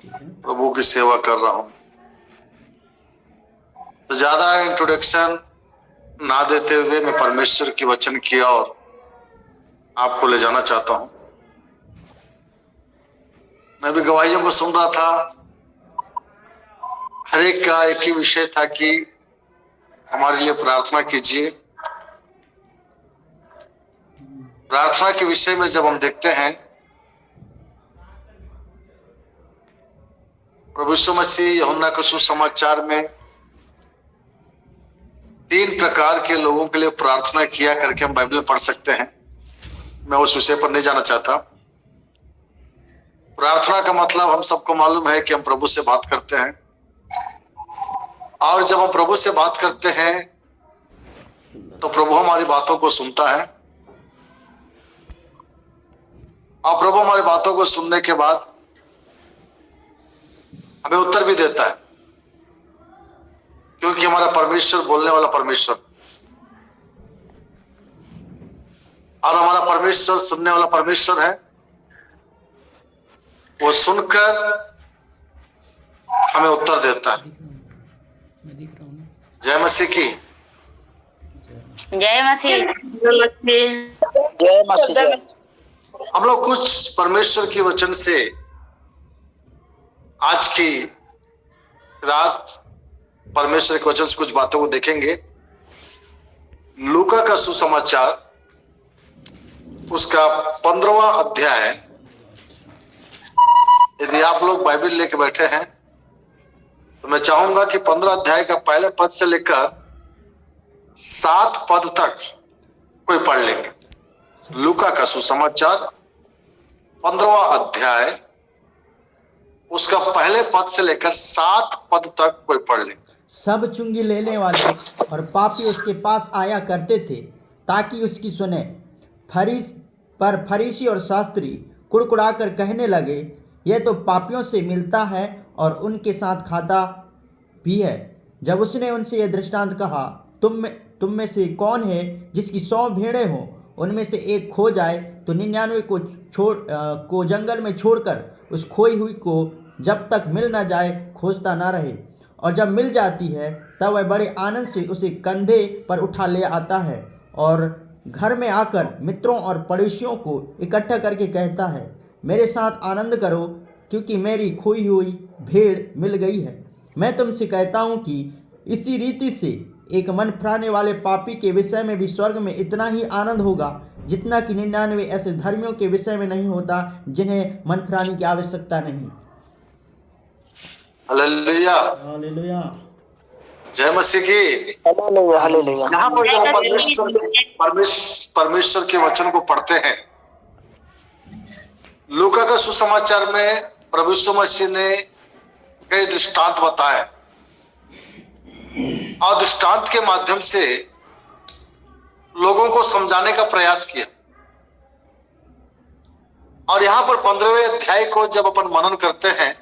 प्रभु की सेवा कर रहा हूं। तो ज्यादा इंट्रोडक्शन ना देते हुए मैं परमेश्वर की वचन की ओर आपको ले जाना चाहता हूं। मैं भी गवाहियों को सुन रहा था, हर एक का एक ही विषय था कि हमारे लिए प्रार्थना कीजिए। प्रार्थना के विषय में जब हम देखते हैं, प्रभु यीशु मसीह यूहन्ना के सुसमाचार में 3 प्रकार के लोगों के लिए प्रार्थना किया करके हम बाइबल में पढ़ सकते हैं। मैं उस विषय पर नहीं जाना चाहता। प्रार्थना का मतलब हम सबको मालूम है कि हम प्रभु से बात करते हैं, और जब हम प्रभु से बात करते हैं तो प्रभु हमारी बातों को सुनता है, और प्रभु हमारी बातों को सुनने के बाद हमें उत्तर भी देता है, क्योंकि हमारा परमेश्वर बोलने वाला परमेश्वर, और हमारा परमेश्वर सुनने वाला परमेश्वर है। वो सुनकर हमें उत्तर देता है। जय मसीह की जय मसीह। जय मसीह। हम लोग कुछ परमेश्वर की वचन से आज की रात परमेश्वर के वचन से कुछ बातों को देखेंगे। लूका का सुसमाचार उसका 15वां अध्याय है। यदि आप लोग बाइबल लेके बैठे हैं तो मैं चाहूंगा कि 15 अध्याय का पहले पद से लेकर 7 पद तक कोई पढ़ लेंगे। लूका का सुसमाचार 15वां अध्याय उसका पहले पद से लेकर 7 पद तक कोई पढ़ लेंगे। सब चुंगी लेने वाले और पापी उसके पास आया करते थे ताकि उसकी सुने। फरीसी और शास्त्री कुड़कुड़ाकर कहने लगे, यह तो पापियों से मिलता है और उनके साथ खाता भी है। जब उसने उनसे यह दृष्टांत कहा, तुम में से कौन है जिसकी 100 भेड़ें हों, उनमें से एक खो जाए तो 99 को जंगल में छोड़कर उस खोई हुई को जब तक मिल न जाए खोजता ना रहे, और जब मिल जाती है तब वह बड़े आनंद से उसे कंधे पर उठा ले आता है और घर में आकर मित्रों और पड़ोसियों को इकट्ठा करके कहता है, मेरे साथ आनंद करो क्योंकि मेरी खोई हुई भेड़ मिल गई है। मैं तुमसे कहता हूँ कि इसी रीति से एक मन फिराने वाले पापी के विषय में भी स्वर्ग में इतना ही आनंद होगा जितना कि 99 ऐसे धर्मियों के विषय में नहीं होता जिन्हें मन फिराने की आवश्यकता नहीं। हालेलुया, हालेलुया, जय मसीह की। Hallelujah, hallelujah. यहाँ पर जब परमेश्वर के वचन को पढ़ते हैं, लूका का सुसमाचार में प्रभु यीशु मसीह ने कई दृष्टांत बताए और दृष्टांत के माध्यम से लोगों को समझाने का प्रयास किया। और यहाँ पर 15वें अध्याय को जब अपन मनन करते हैं,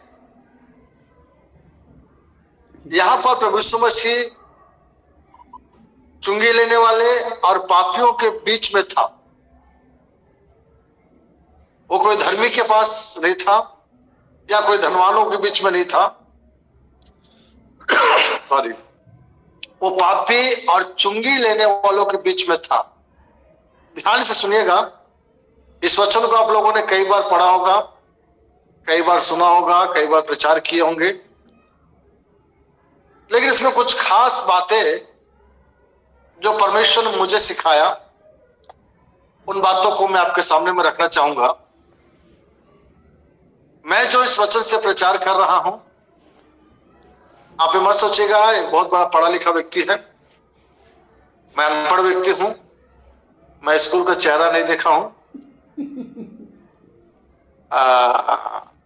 यहाँ पर प्रभु यीशु मसीह चुंगी लेने वाले और पापियों के बीच में था। वो कोई धर्मी के पास नहीं था या कोई धनवानों के बीच में नहीं था। सॉरी, वो पापी और चुंगी लेने वालों के बीच में था। ध्यान से सुनिएगा, इस वचन को आप लोगों ने कई बार पढ़ा होगा, कई बार सुना होगा, कई बार प्रचार किए होंगे, लेकिन इसमें कुछ खास बातें जो परमेश्वर ने मुझे सिखाया, उन बातों को मैं आपके सामने में रखना चाहूंगा। मैं जो इस वचन से प्रचार कर रहा हूं, आप ये मत सोचिएगा एक बहुत बड़ा पढ़ा लिखा व्यक्ति है। मैं अनपढ़ व्यक्ति हूं, मैं स्कूल का चेहरा नहीं देखा हूं।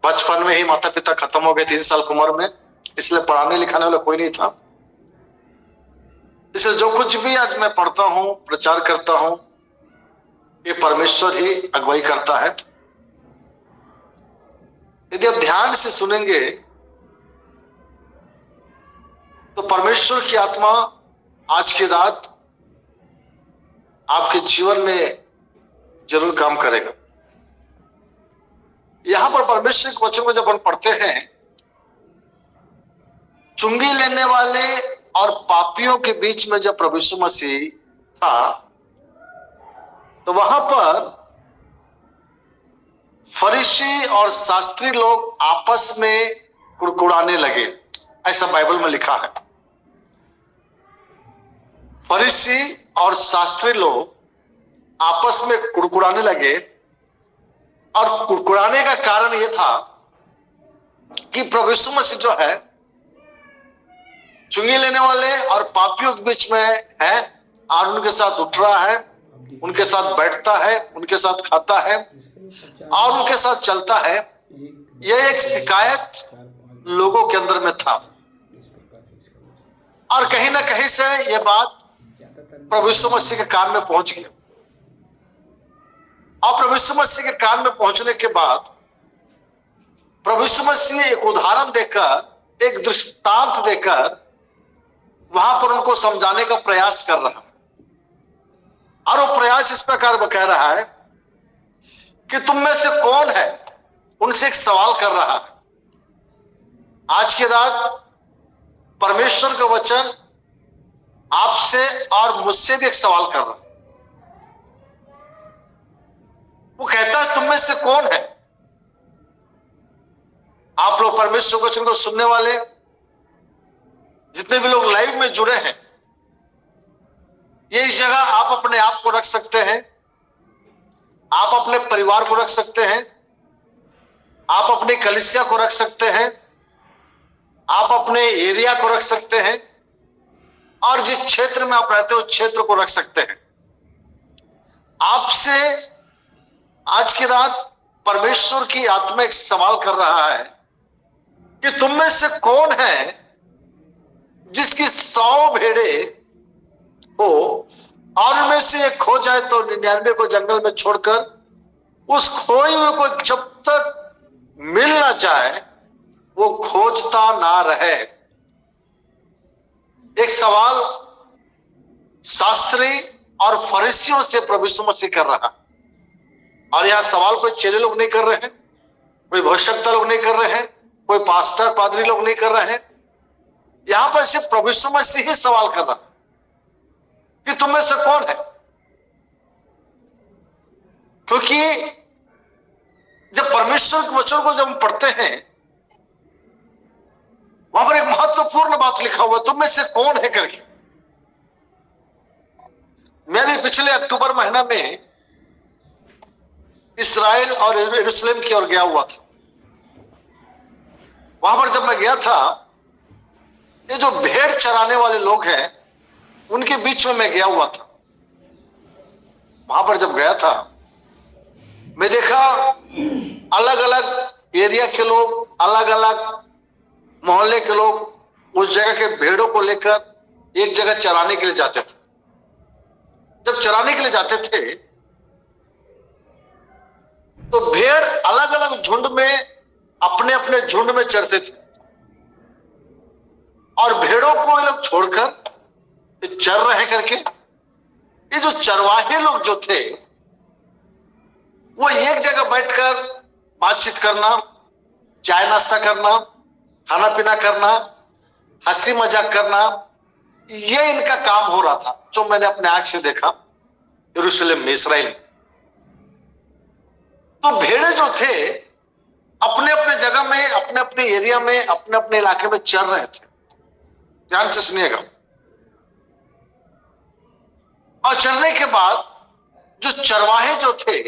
बचपन में ही माता पिता खत्म हो गए 3 साल की उम्र में, इसलिए पढ़ाने लिखाने वाला कोई नहीं था। इसलिए जो कुछ भी आज मैं पढ़ता हूं, प्रचार करता हूं, ये परमेश्वर ही अगुवाई करता है। यदि आप ध्यान से सुनेंगे तो परमेश्वर की आत्मा आज की रात आपके जीवन में जरूर काम करेगा। यहां पर परमेश्वर के वचन को जब हम पढ़ते हैं चुंगी लेने वाले और पापियों के बीच में जब प्रभु यीशु मसीह था, तो वहां पर फरीसी और शास्त्री लोग आपस में कुड़कुड़ाने लगे, ऐसा बाइबल में लिखा है। फरीसी और शास्त्री लोग आपस में कुड़कुड़ाने लगे, और कुड़कुड़ाने का कारण यह था कि प्रभु यीशु मसीह जो है चुंगी लेने वाले और पापियों के बीच में है, और उनके साथ उठ रहा है, उनके साथ बैठता है, उनके साथ खाता है और उनके साथ चलता है। यह एक शिकायत लोगों के अंदर में था, और कहीं ना कहीं से यह बात प्रभु यीशु मसीह के कान में पहुंच गई। और प्रभु यीशु मसीह के कान में पहुंचने के बाद प्रभु यीशु मसीह एक उदाहरण देकर, एक दृष्टांत देकर वहां पर उनको समझाने का प्रयास कर रहा है। और वो प्रयास इस प्रकार कह रहा है कि तुम में से कौन है, उनसे एक सवाल कर रहा है। आज की रात परमेश्वर का वचन आपसे और मुझसे भी एक सवाल कर रहा है। वो कहता है तुम में से कौन है? आप लोग परमेश्वर के वचन को सुनने वाले जितने भी लोग लाइव में जुड़े हैं, ये इस जगह आप अपने आप को रख सकते हैं, आप अपने परिवार को रख सकते हैं, आप अपनी कलीसिया को रख सकते हैं, आप अपने एरिया को रख सकते हैं, और जिस क्षेत्र में आप रहते हो उस क्षेत्र को रख सकते हैं। आपसे आज की रात परमेश्वर की आत्मा एक सवाल कर रहा है कि तुम में से कौन है जिसकी 100 भेड़े हो और उनमें से एक खो जाए तो 99 को जंगल में छोड़कर उस खोई हुए को जब तक मिल ना जाए वो खोजता ना रहे। एक सवाल शास्त्री और फरीसियों से प्रभु यीशु मसीह कर रहा है। और यह सवाल कोई चेले लोग नहीं कर रहे हैं, कोई भविष्यवक्ता लोग नहीं कर रहे हैं, कोई पास्टर पादरी लोग नहीं कर रहे हैं। यहां पर सिर्फ प्रभु यीशु मसीह ही सवाल कर रहा है कि तुम में से कौन है। क्योंकि जब परमेश्वर के वचन को जब हम पढ़ते हैं, वहां पर एक महत्वपूर्ण बात लिखा हुआ है, तुम में से कौन है करके। मैं भी पिछले अक्टूबर महीना में इस्राएल और यरूशलेम की ओर गया हुआ था। वहां पर जब मैं गया था, ये जो भेड़ चराने वाले लोग हैं उनके बीच में मैं गया हुआ था। वहां पर जब गया था, मैं देखा अलग अलग एरिया के लोग, अलग अलग मोहल्ले के लोग उस जगह के भेड़ों को लेकर एक जगह चराने के लिए जाते थे। जब चराने के लिए जाते थे तो भेड़ अलग अलग झुंड में अपने अपने झुंड में चरते थे, और भेड़ों को ये लोग छोड़कर चर रहे करके ये जो चरवाहे लोग जो थे वो एक जगह बैठकर बातचीत करना, चाय नाश्ता करना, खाना पीना करना, हंसी मजाक करना, ये इनका काम हो रहा था, जो मैंने अपने आंख से देखा यरूशलेम में, इस्राएल में। तो भेड़े जो थे अपने अपने जगह में, अपने अपने एरिया में, अपने अपने इलाके में चर रहे थे। ध्यान से सुनिएगा। और चरने के बाद जो चरवाहे जो थे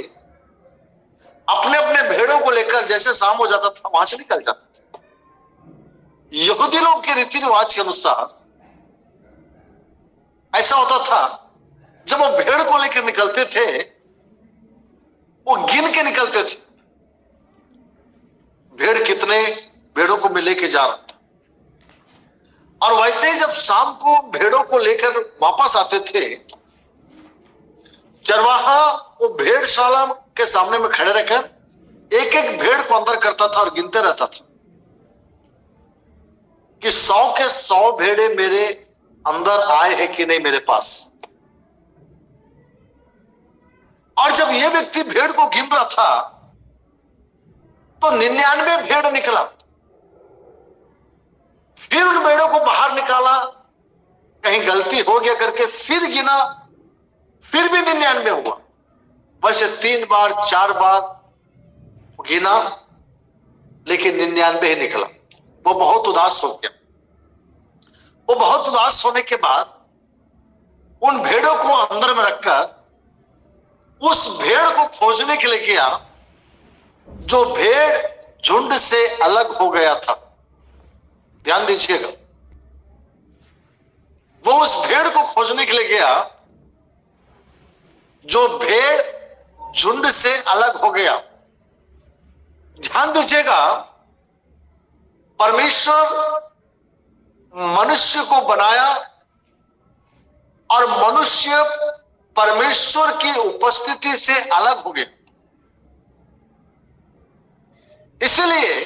अपने अपने भेड़ों को लेकर जैसे शाम हो जाता था वहां से निकल जाते थे। यहूदी लोग के रीति रिवाज के अनुसार ऐसा होता था, जब वो भेड़ को लेकर निकलते थे वो गिन के निकलते थे, भेड़ कितने भेड़ों को मैं लेके जा रहा था। और वैसे ही जब शाम को भेड़ों को लेकर वापस आते थे, चरवाहा वो भेड़शाला के सामने में खड़े रहकर एक एक भेड़ को अंदर करता था और गिनते रहता था कि 100 के 100 भेड़े मेरे अंदर आए हैं कि नहीं मेरे पास। और जब ये व्यक्ति भेड़ को गिन रहा था तो 99 भेड़ निकला। फिर उन भेड़ों को बाहर निकाला, कहीं गलती हो गया करके फिर गिना, फिर भी 99 हुआ। वैसे 3 बार 4 बार गिना, लेकिन 99 ही निकला। वो बहुत उदास हो गया। वो बहुत उदास होने के बाद उन भेड़ों को अंदर में रखकर उस भेड़ को खोजने के लिए गया जो भेड़ झुंड से अलग हो गया था। ध्यान दीजिएगा, वो उस भेड़ को खोजने के लिए गया जो भेड़ झुंड से अलग हो गया। ध्यान दीजिएगा, परमेश्वर मनुष्य को बनाया और मनुष्य परमेश्वर की उपस्थिति से अलग हो गया। इसलिए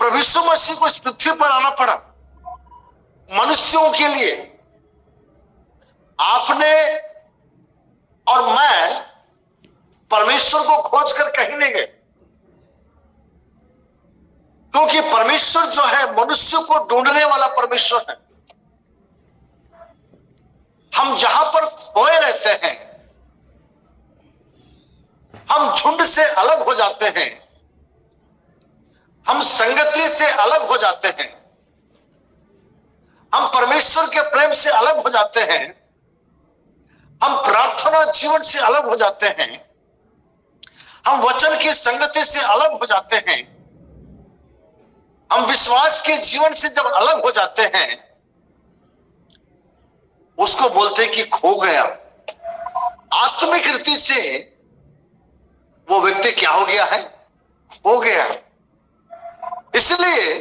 प्रभु यीशु मसीह को इस पृथ्वी पर आना पड़ा मनुष्यों के लिए। आपने और मैं परमेश्वर को खोजकर कहीं नहीं गए, क्योंकि परमेश्वर जो है मनुष्य को ढूंढने वाला परमेश्वर है। हम जहां पर खोए रहते हैं, हम झुंड से अलग हो जाते हैं, हम संगति से अलग हो जाते हैं, हम परमेश्वर के प्रेम से अलग हो जाते हैं, हम प्रार्थना जीवन से अलग हो जाते हैं, हम वचन की संगति से अलग हो जाते हैं, हम विश्वास के जीवन से जब अलग हो जाते हैं, उसको बोलते हैं कि खो गया। आत्मिक रीति से वो व्यक्ति क्या हो गया है? खो गया। इसलिए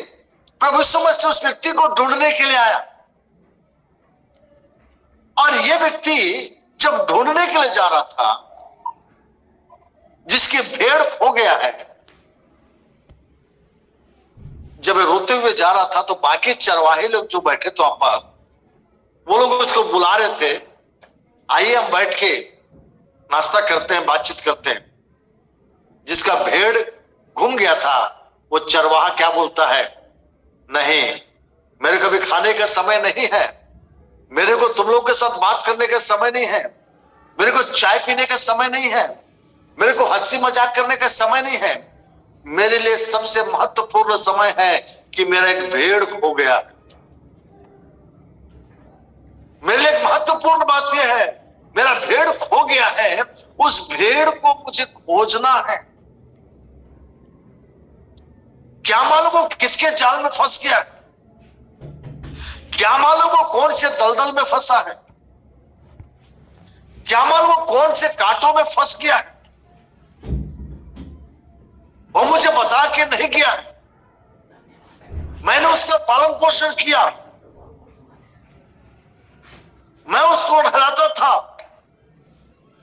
प्रभु यीशु मसीह उस व्यक्ति को ढूंढने के लिए आया, और ये व्यक्ति जब ढूंढने के लिए जा रहा था, जिसकी भेड़ खो गया है, जब रोते हुए जा रहा था तो बाकी चरवाहे लोग जो बैठे थे वहां पर, वो लोग उसको बुला रहे थे, आइए हम बैठ के नाश्ता करते हैं, बातचीत करते हैं। जिसका भेड़ घूम गया था वो चरवाहा क्या बोलता है? नहीं, मेरे को भी खाने का समय नहीं है, मेरे को तुम लोग के साथ बात करने का समय नहीं है, मेरे को चाय पीने का समय नहीं है, मेरे को हंसी मजाक करने का समय नहीं है। मेरे लिए सबसे महत्वपूर्ण समय है कि मेरा एक भेड़ खो गया है। मेरे लिए एक महत्वपूर्ण बात यह है, मेरा भेड़ खो गया है, उस भेड़ को मुझे खोजना है। क्या मालूम वो किसके जाल में फंस गया है, क्या मालूम वो कौन से दलदल में फंसा है, क्या मालूम वो कौन से कांटों में फंस गया है। वो मुझे बता के नहीं गया, मैंने उसका पालन पोषण किया, मैं उसको नहलाता था।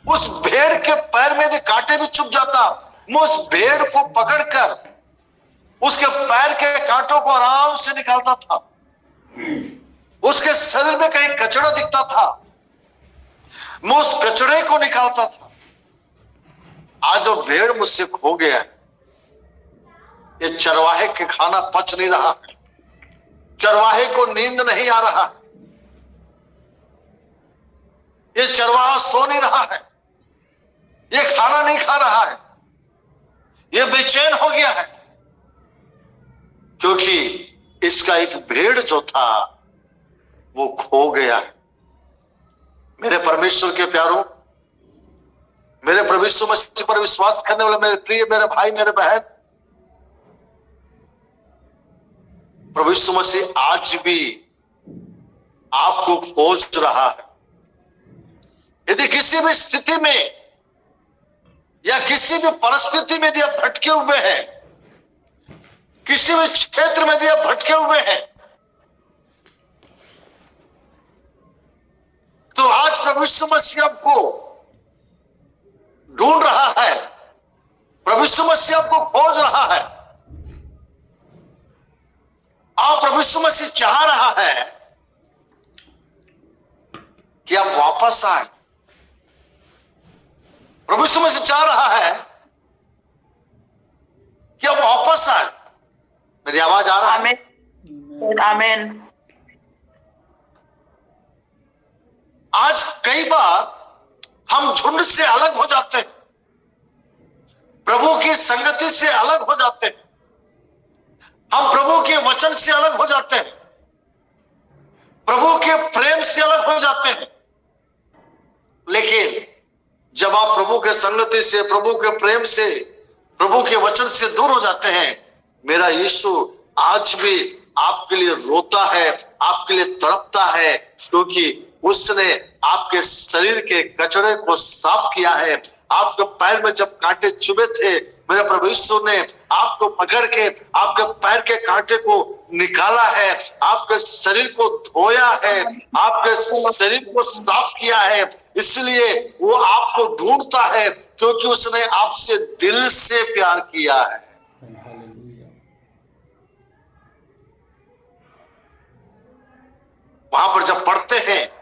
उस भेड़ के पैर में यदि कांटे भी चुभ जाता, मैं उस भेड़ को पकड़कर उसके पैर के कांटों को आराम से निकालता था। उसके शरीर में कहीं कचड़ा दिखता था, मैं उस कचड़े को निकालता था। आज वो भेड़ मुझसे खो गया है। ये चरवाहे के खाना पच नहीं रहा है, चरवाहे को नींद नहीं आ रहा है, ये चरवाहा सो नहीं रहा है, ये खाना नहीं खा रहा है, ये बेचैन हो गया है, क्योंकि इसका एक भेड़ जो था वो खो गया है। मेरे परमेश्वर के प्यारों, मेरे प्रभु यीशु मसीह पर विश्वास करने वाले मेरे प्रिय मेरे भाई मेरे बहन, प्रभु यीशु मसीह आज भी आपको खोज रहा है। यदि किसी भी स्थिति में या किसी भी परिस्थिति में यदि आप भटके हुए हैं, किसी भी क्षेत्र में यदि आप भटके हुए हैं, तो आज प्रभु यीशु मसीह आपको ढूंढ रहा है, प्रभु यीशु मसीह आपको खोज रहा है, और प्रभु यीशु मसीह चाह रहा है कि आप वापस आए। प्रभु यीशु मसीह चाह रहा है कि आप वापस आए। मेरी आवाज आ रहा है? आमीन आमीन। आज कई बार हम झुंड से अलग हो जाते हैं, प्रभु की संगति से अलग हो जाते हैं, हम प्रभु के वचन से अलग हो जाते हैं, प्रभु के प्रेम से अलग हो जाते हैं। लेकिन जब आप प्रभु के संगति से, प्रभु के प्रेम से, प्रभु के वचन से दूर हो जाते हैं, मेरा यीशु आज भी आपके लिए रोता है, आपके लिए तड़पता है, क्योंकि उसने आपके शरीर के कचरे को साफ किया है। आपके पैर में जब कांटे चुभे थे, मेरे प्रभु यीशु ने आपको पकड़ के आपके पैर के कांटे को निकाला है, आपके शरीर को धोया है, आपके शरीर को साफ किया है। इसलिए वो आपको ढूंढता है, क्योंकि उसने आपसे दिल से प्यार किया है। वहां पर जब पढ़ते हैं,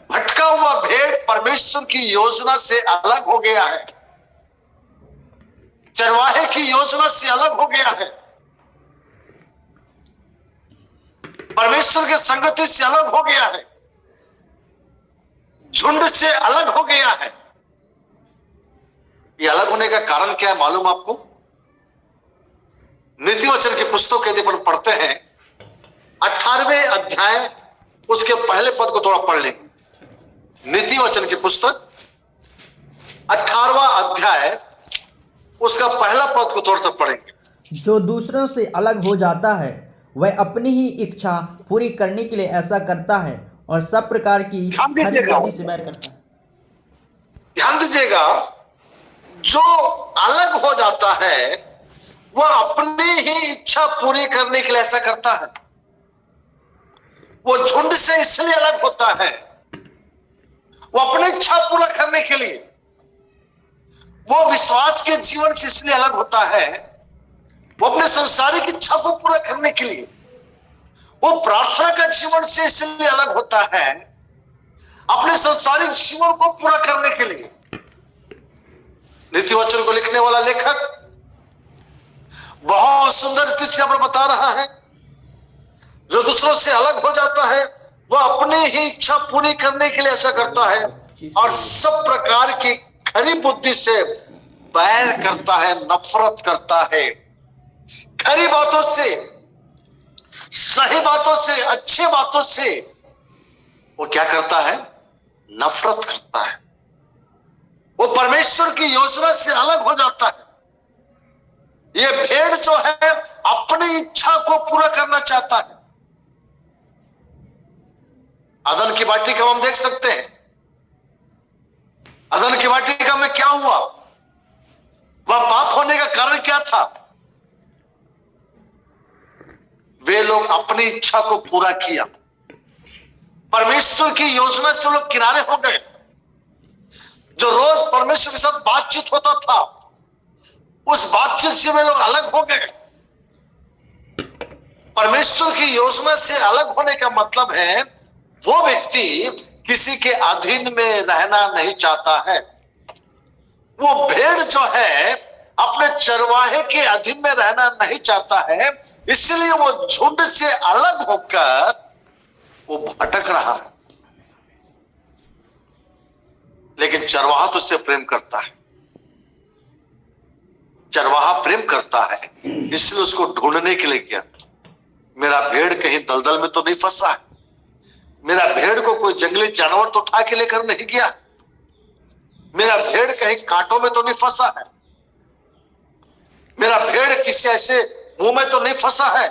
भटका हुआ भेड़ परमेश्वर की योजना से अलग हो गया है, चरवाहे की योजना से अलग हो गया है, परमेश्वर की संगति से अलग हो गया है, झुंड से अलग हो गया है। ये अलग होने का कारण क्या है मालूम आपको? नीति वचन की पुस्तक यदि पढ़ते हैं, 18वें अध्याय उसके पहले पद को थोड़ा पढ़ लेंगे। नीति वचन की पुस्तक 18वां अध्याय उसका पहला पद को थोड़ा सा पढ़ेंगे। जो दूसरों से अलग हो जाता है वह अपनी ही इच्छा पूरी करने के लिए ऐसा करता है और सब प्रकार की खरी बुद्धि से बैर करता है। ध्यान दीजिएगा, जो अलग हो जाता है वह अपनी ही इच्छा पूरी करने के लिए ऐसा करता है। वो झुंड से इसलिए अलग होता है, वो अपनी इच्छा पूरा करने के लिए, वो विश्वास के जीवन से इसलिए अलग होता है, वो अपने संसारिक इच्छा को पूरा करने के लिए, वो प्रार्थना का जीवन से इसलिए अलग होता है, अपने संसारिक जीवन को पूरा करने के लिए। नीति वचन को लिखने वाला लेखक बहुत सुंदर रीति से हमें बता रहा है, जो दूसरों से अलग हो जाता है वह अपनी ही इच्छा पूरी करने के लिए ऐसा करता है और सब प्रकार की खरी बुद्धि से बैर करता है, नफरत करता है। खरी बातों से, सही बातों से, अच्छी बातों से वो क्या करता है? नफरत करता है। वो परमेश्वर की योजना से अलग हो जाता है। ये भेड़ जो है अपनी इच्छा को पूरा करना चाहता है। अदन की वाटिका हम देख सकते हैं, अदन की वाटिका में क्या हुआ? वह पाप होने का कारण क्या था? वे लोग अपनी इच्छा को पूरा किया, परमेश्वर की योजना से लोग किनारे हो गए। जो रोज परमेश्वर के साथ बातचीत होता था, उस बातचीत से वे लोग अलग हो गए। परमेश्वर की योजना से अलग होने का मतलब है वो व्यक्ति किसी के अधीन में रहना नहीं चाहता है। वो भेड़ जो है अपने चरवाहे के अधीन में रहना नहीं चाहता है, इसलिए वो झुंड से अलग होकर वो भटक रहा है। लेकिन चरवाहा तो उससे प्रेम करता है, चरवाहा प्रेम करता है, इसलिए उसको ढूंढने के लिए गया। मेरा भेड़ कहीं दलदल में तो नहीं फंसा है, मेरा भेड़ को कोई जंगली जानवर तो उठा के लेकर नहीं गया, मेरा भेड़ कहीं कांटों में तो नहीं फंसा है, मेरा भेड़ किसी ऐसे मुंह में तो नहीं फंसा है।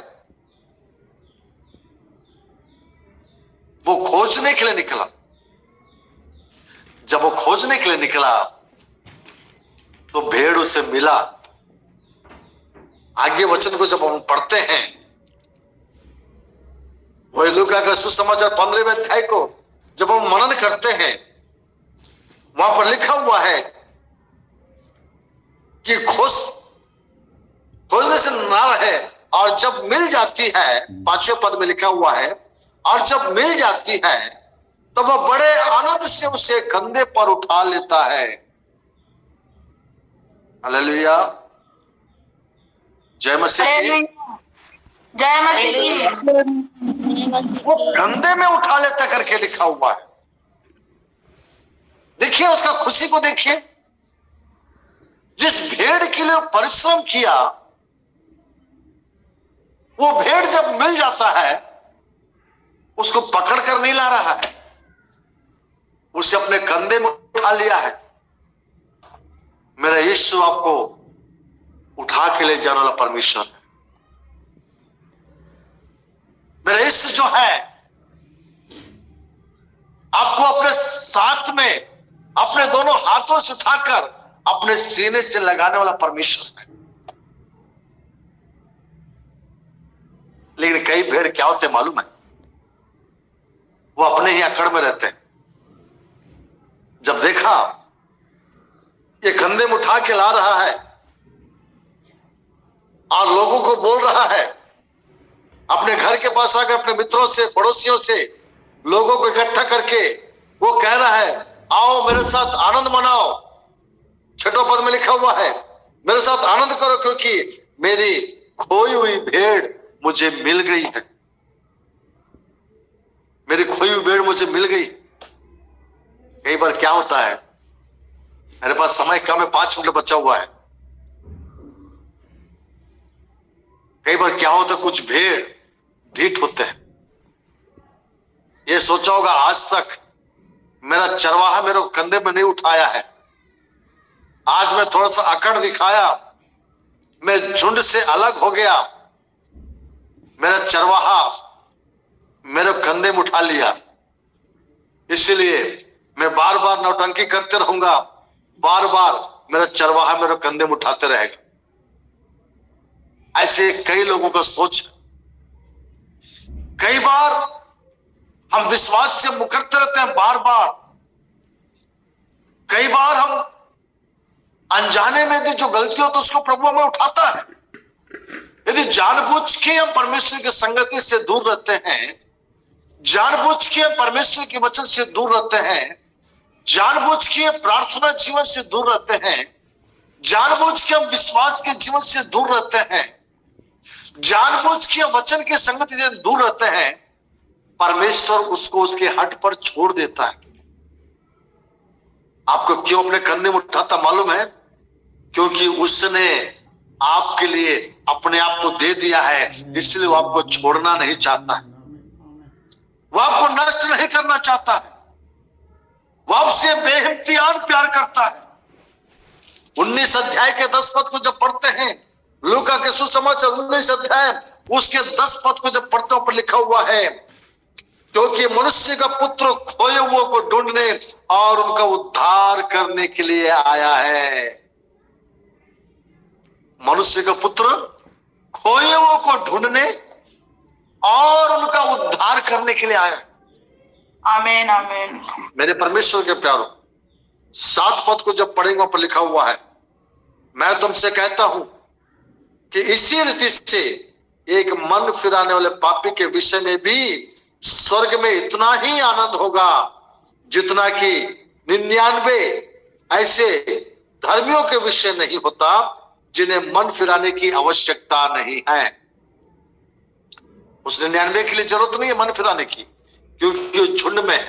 वो खोजने के लिए निकला। जब वो खोजने के लिए निकला तो भेड़ उसे मिला। आगे वचन को जब हम पढ़ते हैं, वही लूका का सुसमाचार 15वें अध्याय को जब हम मनन करते हैं, वहां पर लिखा हुआ है कि खोजने से ना रहे, और जब मिल जाती है, 5वें पद में लिखा हुआ है, और जब मिल जाती है तब वह बड़े आनंद से उसे कंधे पर उठा लेता है। हालेलुया। जय मसीह की। हालेलुया। जय मसीह वो की। कंधे में उठा लेता करके लिखा हुआ है। देखिए उसका खुशी को देखिए। जिस भेड़ के लिए परिश्रम किया, वो भेड़ जब मिल जाता है, उसको पकड़ कर नहीं ला रहा है, उसे अपने कंधे में उठा लिया है। मेरा यीशु आपको उठा के ले जाने वाला परमेश्वर है। मेरा यीशु जो है आपको अपने साथ में अपने दोनों हाथों से उठाकर अपने सीने से लगाने वाला परमेश्वर है। लेकिन कई भेड़ क्या होते मालूम है? वो अपने ही अकड़ में रहते हैं। जब देखा ये कंधे में उठा के ला रहा है और लोगों को बोल रहा है, अपने घर के पास आकर अपने मित्रों से, पड़ोसियों से, लोगों को इकट्ठा करके वो कह रहा है, आओ मेरे साथ आनंद मनाओ। 6वें पद में लिखा हुआ है, मेरे साथ आनंद करो क्योंकि मेरी खोई हुई भेड़ मुझे मिल गई है। मेरी खोई हुई भेड़ मुझे मिल गई। कई बार क्या होता है, मेरे पास समय कम है, 5 मिनट बचा हुआ है। कई बार क्या होता है, कुछ भेड़ ढीठ होते हैं। ये सोचा होगा आज तक मेरा चरवाहा मेरे कंधे में नहीं उठाया है, आज मैं थोड़ा सा अकड़ दिखाया, मैं झुंड से अलग हो गया, मेरा चरवाहा मेरे कंधे में उठा लिया, इसलिए मैं बार बार नौटंकी करते रहूंगा, बार बार मेरा चरवाहा मेरे कंधे में उठाते रहेगा। ऐसे कई लोगों का सोच। कई बार हम विश्वास से मुकरते रहते हैं बार बार। कई बार हम अनजाने में यदि जो गलती हो तो उसको प्रभु हमें उठाता है। यदि जानबूझ के हम परमेश्वर की संगति से दूर रहते हैं, जानबूझ के हम परमेश्वर के वचन से दूर रहते हैं, जानबूझ के प्रार्थना जीवन से दूर रहते हैं, जानबूझ के हम विश्वास के जीवन से दूर रहते हैं, जानबूझ के वचन की संगति से दूर रहते हैं, परमेश्वर उसको उसके हट पर छोड़ देता है। आपको क्यों अपने कंधे में उठाता मालूम है? क्योंकि उसने आपके लिए अपने आप को दे दिया है, इसलिए वो आपको छोड़ना नहीं चाहता है, वो आपको नष्ट नहीं करना चाहता है, वो आपसे बेइम्तियान प्यार करता है। 19 अध्याय के 10 पद को जब पढ़ते हैं, लूका के सुसमाचार 19 अध्याय उसके 10 पद को जब पढ़ते पर लिखा हुआ है, क्योंकि मनुष्य का पुत्र खोए हुए को ढूंढने और उनका उद्धार करने के लिए आया है। मनुष्य का पुत्र खोए हुए को ढूंढने और उनका उद्धार करने के लिए आया है। आमीन आमीन। मेरे परमेश्वर के प्यारों, 7 पद को जब पढ़ेंगे पर लिखा हुआ है, मैं तुमसे कहता हूं कि इसी रीति से एक मन फिराने वाले पापी के विषय में भी स्वर्ग में इतना ही आनंद होगा जितना कि 99 ऐसे धर्मियों के विषय नहीं होता जिन्हें मन फिराने की आवश्यकता नहीं है। उस 99 के लिए जरूरत नहीं है मन फिराने की, क्योंकि झुंड में है,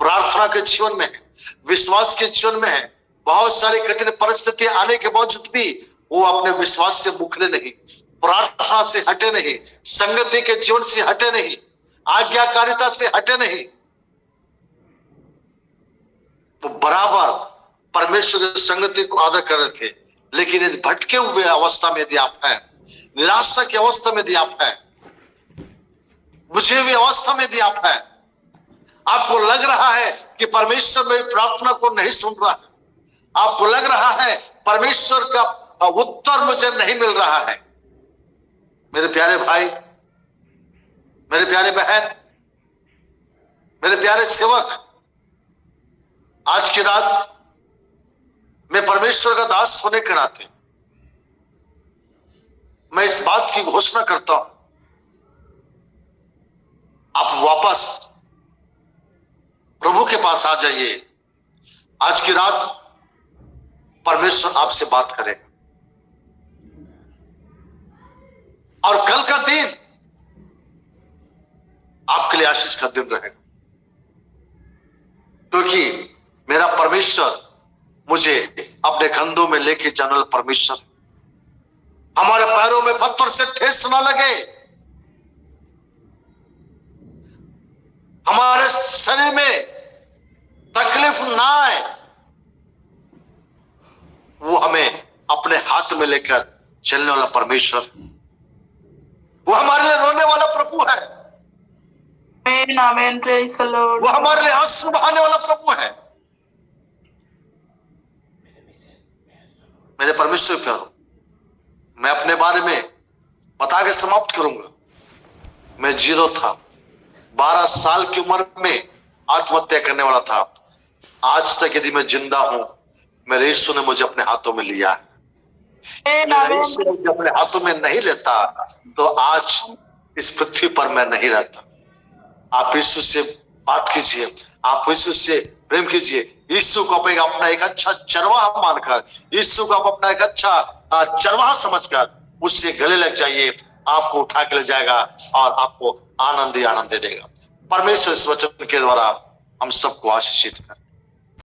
प्रार्थना के जीवन में है, विश्वास के जीवन में है। बहुत सारी कठिन परिस्थितियां आने के बावजूद भी वो अपने विश्वास से मुकरे नहीं, प्रार्थना से हटे नहीं, संगति के जीवन से हटे नहीं, आज्ञाकारिता से हटे नहीं। वो बराबर परमेश्वर की संगति को आदर कर रहे थे। लेकिन यदि भटके हुए अवस्था में यदि आप हैं, निराशा की अवस्था में यदि आप हैं, बुझे हुए अवस्था में यदि आप हैं, आपको लग रहा है कि परमेश्वर मेरी प्रार्थना को नहीं सुन रहा है, आपको लग रहा है परमेश्वर का उत्तर मुझे नहीं मिल रहा है, मेरे प्यारे भाई, मेरे प्यारे बहन, मेरे प्यारे सेवक, आज की रात मैं परमेश्वर का दास होने के नाते मैं इस बात की घोषणा करता हूं, आप वापस प्रभु के पास आ जाइए। आज की रात परमेश्वर आपसे बात करेगा। और कल का दिन आपके लिए आशीष का दिन रहेगा, क्योंकि मेरा परमेश्वर मुझे अपने कंधों में लेके जाने वाला परमेश्वर, हमारे पैरों में पत्थर से ठेस ना लगे, हमारे शरीर में तकलीफ ना आए, वो हमें अपने हाथ में लेकर चलने वाला परमेश्वर, वो हमारे लिए रोने वाला प्रभु है, Amen. Amen. Praise the Lord. वो हमारे लिए आंसू बहाने वाला प्रभु है। मेरे परमेश्वर प्यारो, मैं अपने बारे में बता के समाप्त करूंगा। मैं जीरो था, 12 साल की उम्र में आत्महत्या करने वाला था। आज तक यदि मैं जिंदा हूं, मेरे यीशु ने मुझे अपने हाथों में लिया है। Amen. मेरे Amen. यीशु ने मुझे अपने हाथों में नहीं लेता तो आज इस पृथ्वी पर मैं नहीं रहता। आप यीशु से बात कीजिए, आप यीशु से प्रेम कीजिए, यीशु को अपना एक अच्छा चरवाहा मानकर, यीशु को आप अपना एक अच्छा चरवाहा समझकर उससे गले लग जाइए। आपको उठा के ले जाएगा और आपको आनंद ही आनंद दे देगा। परमेश्वर इस वचन के द्वारा हम सबको आशीषित कर।